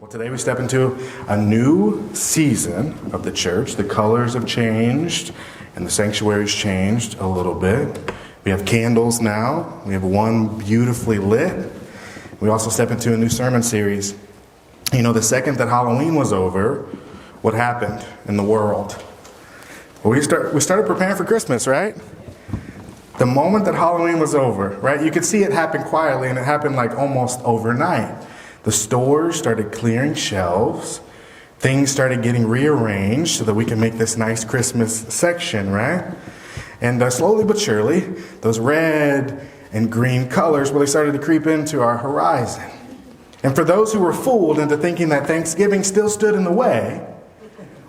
Well, today we step into a new season of the church. The colors have changed and the sanctuary's changed a little bit. We have candles now. We have one beautifully lit. We also step into a new sermon series. You know, the second that Halloween was over, what happened in the world? Well, we started preparing for Christmas, right? The moment that Halloween was over, right? You could see it happen quietly, and it happened like almost overnight. The stores started clearing shelves. Things started getting rearranged so that we can make this nice Christmas section, right? And slowly but surely, those red and green colors, well, they started to creep into our horizon. And for those who were fooled into thinking that Thanksgiving still stood in the way,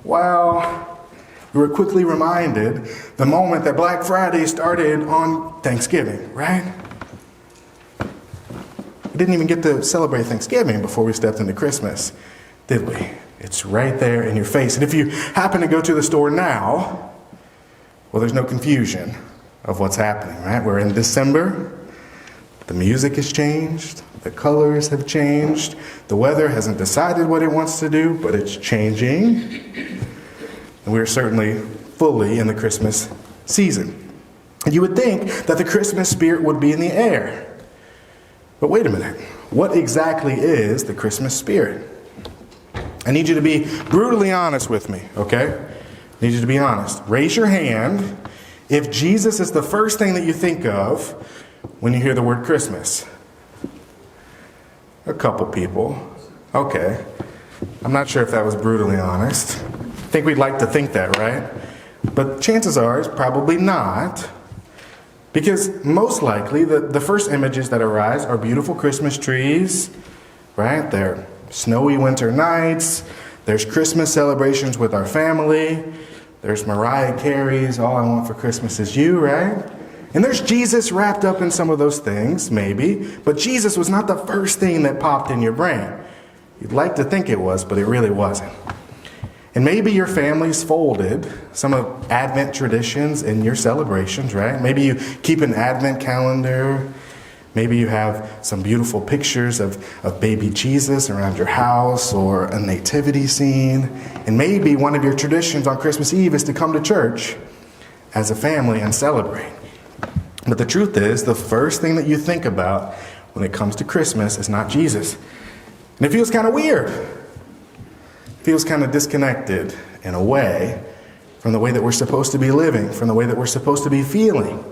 well, we were quickly reminded the moment that Black Friday started on Thanksgiving, right? We didn't even get to celebrate Thanksgiving before we stepped into Christmas, did we? It's right there in your face. And if you happen to go to the store now, well, there's no confusion of what's happening, right? We're in December. The music has changed. The colors have changed. The weather hasn't decided what it wants to do, but it's changing. And we're certainly fully in the Christmas season. And you would think that the Christmas spirit would be in the air. But wait a minute. What exactly is the Christmas spirit? I need you to be brutally honest with me, okay? I need you to be honest. Raise your hand if Jesus is the first thing that you think of when you hear the word Christmas. A couple people. Okay. I'm not sure if that was brutally honest. I think we'd like to think that, right? But chances are it's probably not. Because most likely the first images that arise are beautiful Christmas trees, right? They're snowy winter nights. There's Christmas celebrations with our family. There's Mariah Carey's All I Want for Christmas Is You, right? And there's Jesus wrapped up in some of those things, maybe. But Jesus was not the first thing that popped in your brain. You'd like to think it was, but it really wasn't. And maybe your family's folded some of Advent traditions in your celebrations, right? Maybe you keep an Advent calendar. Maybe you have some beautiful pictures of baby Jesus around your house or a nativity scene. And maybe one of your traditions on Christmas Eve is to come to church as a family and celebrate. But the truth is, the first thing that you think about when it comes to Christmas is not Jesus. And it feels kind of weird. Feels kind of disconnected in a way from the way that we're supposed to be living, from the way that we're supposed to be feeling.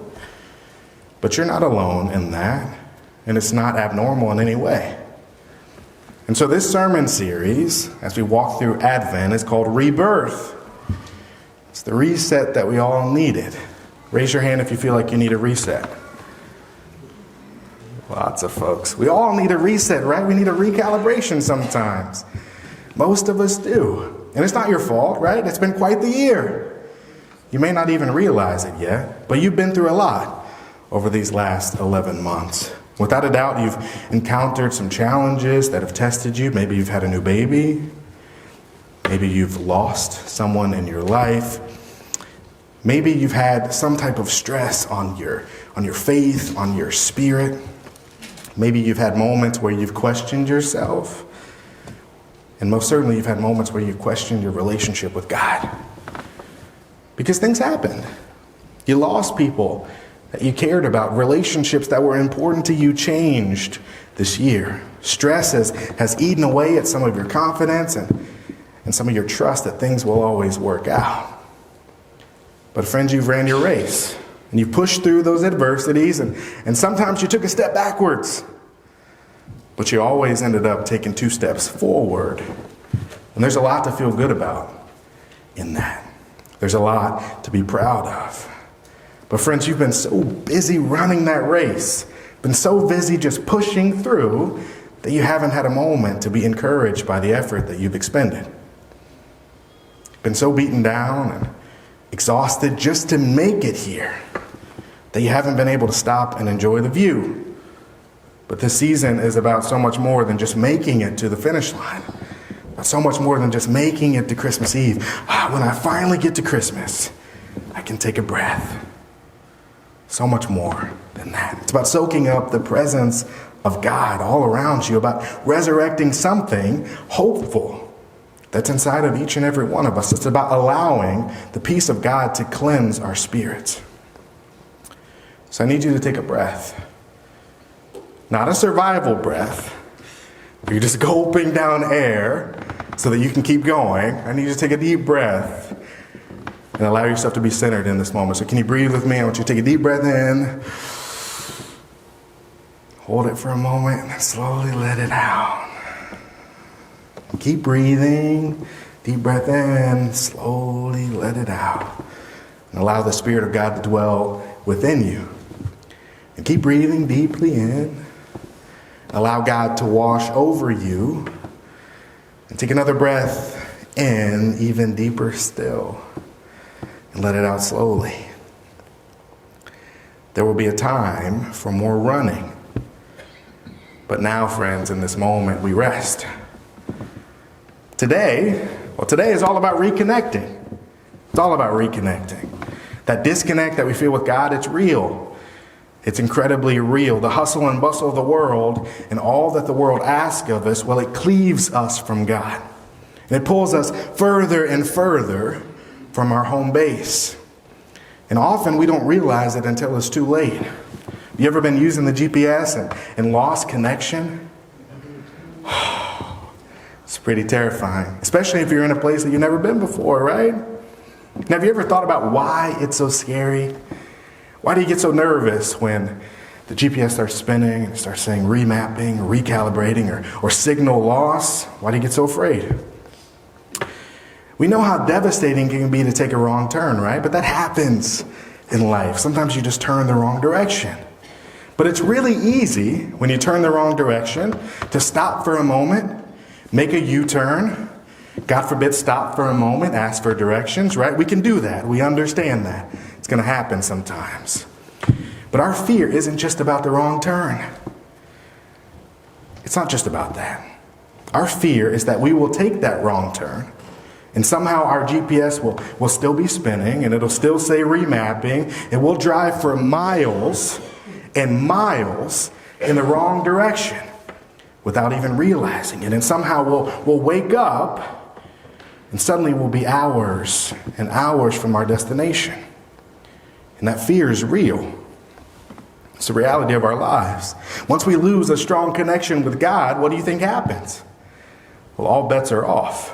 But you're not alone in that, and it's not abnormal in any way. And so this sermon series, as we walk through Advent, is called Rebirth. It's the reset that we all needed. Raise your hand if you feel like you need a reset. Lots of folks. We all need a reset, right? We need a recalibration sometimes. Most of us do. And it's not your fault, right? It's been quite the year. You may not even realize it yet, but you've been through a lot over these last 11 months. Without a doubt, you've encountered some challenges that have tested you. Maybe you've had a new baby. Maybe you've lost someone in your life. Maybe you've had some type of stress on your faith, on your spirit. Maybe you've had moments where you've questioned yourself. And most certainly you've had moments where you've questioned your relationship with God. Because things happened. You lost people that you cared about. Relationships that were important to you changed this year. Stress has eaten away at some of your confidence and some of your trust that things will always work out. But friends, you've ran your race. And you pushed through those adversities. And sometimes you took a step backwards. But you always ended up taking 2 steps forward. And there's a lot to feel good about in that. There's a lot to be proud of. But friends, you've been so busy running that race, been so busy just pushing through, that you haven't had a moment to be encouraged by the effort that you've expended. Been so beaten down and exhausted just to make it here, that you haven't been able to stop and enjoy the view. But this season is about so much more than just making it to the finish line. About so much more than just making it to Christmas Eve. When I finally get to Christmas, I can take a breath. So much more than that. It's about soaking up the presence of God all around you, about resurrecting something hopeful that's inside of each and every one of us. It's about allowing the peace of God to cleanse our spirits. So I need you to take a breath. Not a survival breath, where you're just gulping down air so that you can keep going. I need you to take a deep breath and allow yourself to be centered in this moment. So can you breathe with me? I want you to take a deep breath in. Hold it for a moment and slowly let it out. Keep breathing. Deep breath in. Slowly let it out. And allow the Spirit of God to dwell within you. And keep breathing deeply in. Allow God to wash over you. And take another breath in, even deeper still. And let it out slowly. There will be a time for more running. But now, friends, in this moment, we rest. Today is all about reconnecting. It's all about reconnecting. That disconnect that we feel with God, it's real. It's incredibly real. The hustle and bustle of the world and all that the world asks of us, well, it cleaves us from God. And it pulls us further and further from our home base. And often we don't realize it until it's too late. You ever been using the GPS and lost connection? It's pretty terrifying, especially if you're in a place that you've never been before, right? Now, have you ever thought about why it's so scary? Why do you get so nervous when the GPS starts spinning and starts saying remapping, or recalibrating, or signal loss? Why do you get so afraid? We know how devastating it can be to take a wrong turn, right? But that happens in life. Sometimes you just turn the wrong direction. But it's really easy when you turn the wrong direction to stop for a moment, make a U-turn, God forbid, stop for a moment, ask for directions, right? We can do that. We understand that. It's going to happen sometimes. But our fear isn't just about the wrong turn. It's not just about that. Our fear is that we will take that wrong turn and somehow our GPS will still be spinning and it'll still say remapping and we'll drive for miles and miles in the wrong direction without even realizing it. And somehow we'll wake up and suddenly we'll be hours and hours from our destination. And that fear is real. It's the reality of our lives. Once we lose a strong connection with God, what do you think happens? Well, all bets are off.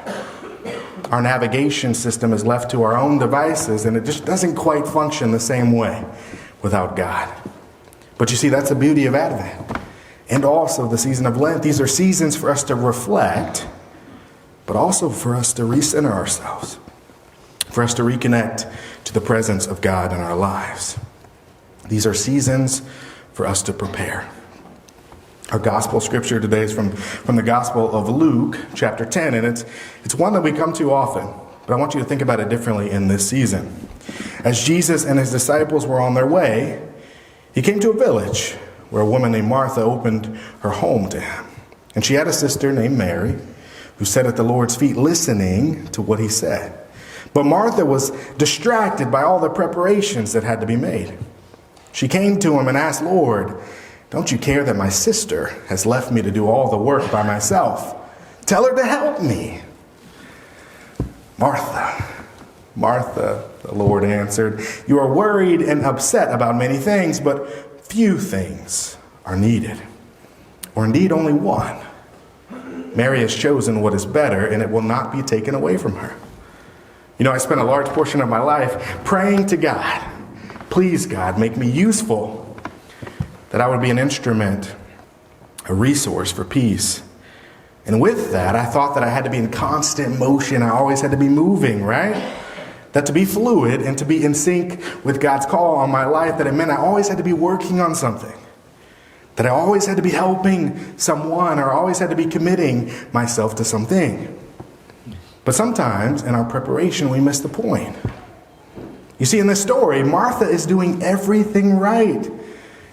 Our navigation system is left to our own devices and it just doesn't quite function the same way without God. But you see, that's the beauty of Advent and also the season of Lent. These are seasons for us to reflect, but also for us to recenter ourselves, for us to reconnect to the presence of God in our lives. These are seasons for us to prepare. Our gospel scripture today is from the Gospel of Luke, chapter 10, and it's one that we come to often, but I want you to think about it differently in this season. As Jesus and his disciples were on their way, he came to a village where a woman named Martha opened her home to him. And she had a sister named Mary who sat at the Lord's feet listening to what he said. But Martha was distracted by all the preparations that had to be made. She came to him and asked, "Lord, don't you care that my sister has left me to do all the work by myself? Tell her to help me." "Martha, Martha," the Lord answered, "you are worried and upset about many things, but few things are needed, or indeed only one. Mary has chosen what is better, and it will not be taken away from her." You know, I spent a large portion of my life praying to God, "Please, God, make me useful, that I would be an instrument, a resource for peace." And with that, I thought that I had to be in constant motion. I always had to be moving, right? That to be fluid and to be in sync with God's call on my life, that it meant I always had to be working on something. That I always had to be helping someone, or always had to be committing myself to something. But sometimes in our preparation, we miss the point. You see, in this story, Martha is doing everything right.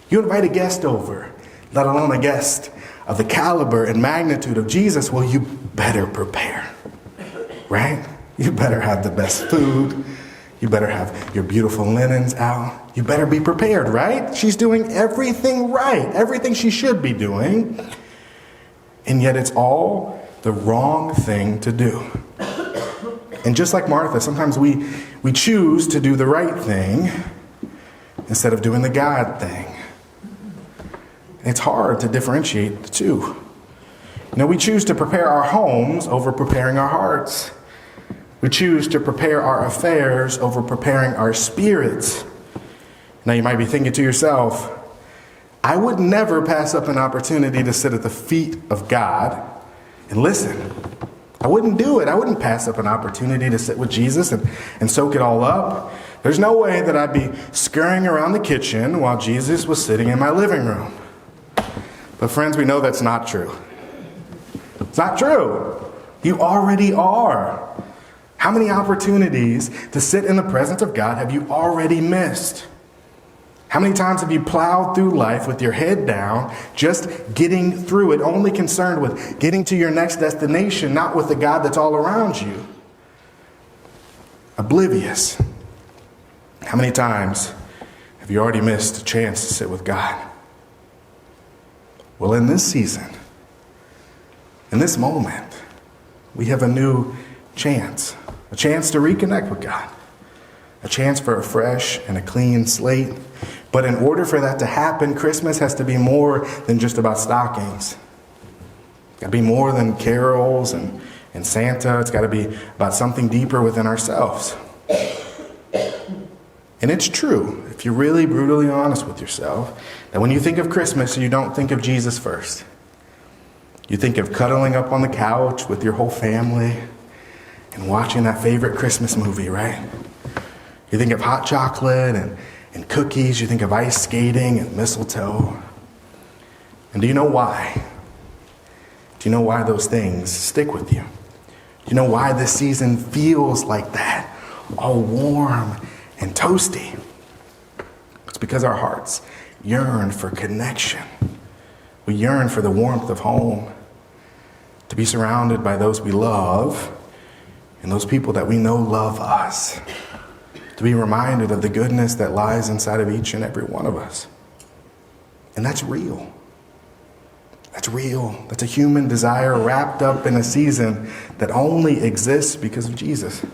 You invite a guest over, let alone a guest of the caliber and magnitude of Jesus, well, you better prepare, right? You better have the best food. You better have your beautiful linens out. You better be prepared, right? She's doing everything right, everything she should be doing. And yet it's all the wrong thing to do. And just like Martha, sometimes we choose to do the right thing instead of doing the God thing. It's hard to differentiate the two. We choose to prepare our homes over preparing our hearts. We choose to prepare our affairs over preparing our spirits. Now you might be thinking to yourself, I would never pass up an opportunity to sit at the feet of God and listen. I wouldn't do it. I wouldn't pass up an opportunity to sit with Jesus and soak it all up. There's no way that I'd be scurrying around the kitchen while Jesus was sitting in my living room. But friends, we know that's not true. It's not true. You already are. How many opportunities to sit in the presence of God have you already missed? How many times have you plowed through life with your head down, just getting through it, only concerned with getting to your next destination, not with the God that's all around you? Oblivious. How many times have you already missed a chance to sit with God? Well, in this season, in this moment, we have a new chance. A chance to reconnect with God. A chance for a fresh and a clean slate. But in order for that to happen, Christmas has to be more than just about stockings. It's got to be more than carols and Santa. It's got to be about something deeper within ourselves. And it's true, if you're really brutally honest with yourself, that when you think of Christmas, you don't think of Jesus first. You think of cuddling up on the couch with your whole family and watching that favorite Christmas movie, right? You think of hot chocolate and cookies. You think of ice skating and mistletoe. And do you know why? Do you know why those things stick with you? Do you know why this season feels like that? All warm and toasty. It's because our hearts yearn for connection. We yearn for the warmth of home, to be surrounded by those we love and those people that we know love us, to be reminded of the goodness that lies inside of each and every one of us. And that's real. That's real. That's a human desire wrapped up in a season that only exists because of Jesus.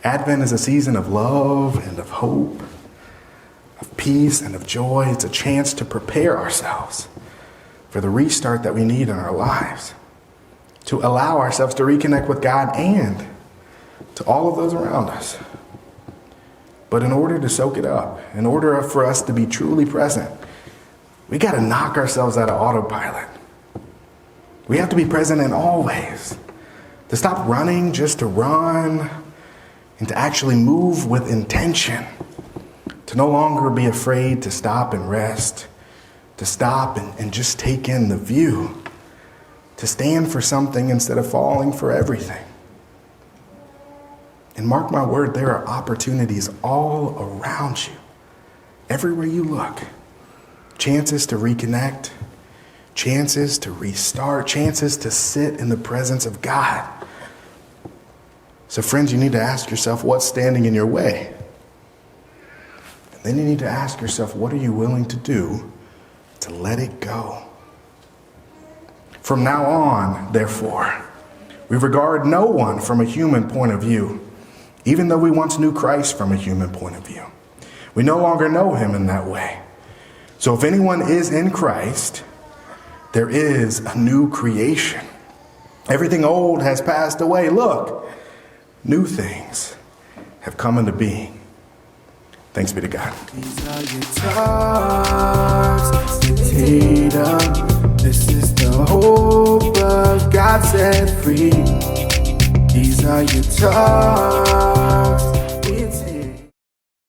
Advent is a season of love and of hope, of peace and of joy. It's a chance to prepare ourselves for the restart that we need in our lives, to allow ourselves to reconnect with God and to all of those around us. But in order to soak it up, in order for us to be truly present, we got to knock ourselves out of autopilot. We have to be present in all ways, to stop running just to run and to actually move with intention, to no longer be afraid to stop and rest, to stop and just take in the view, to stand for something instead of falling for everything. And mark my word, there are opportunities all around you, everywhere you look. Chances to reconnect, chances to restart, chances to sit in the presence of God. So friends, you need to ask yourself, what's standing in your way? And then you need to ask yourself, what are you willing to do to let it go? From now on, therefore, we regard no one from a human point of view, even though we once knew Christ from a human point of view. We no longer know him in that way. So if anyone is in Christ, there is a new creation. Everything old has passed away. Look, new things have come into being. Thanks be to God. These are your thoughts, Tatum. This is the hope of God set free. These are your thoughts.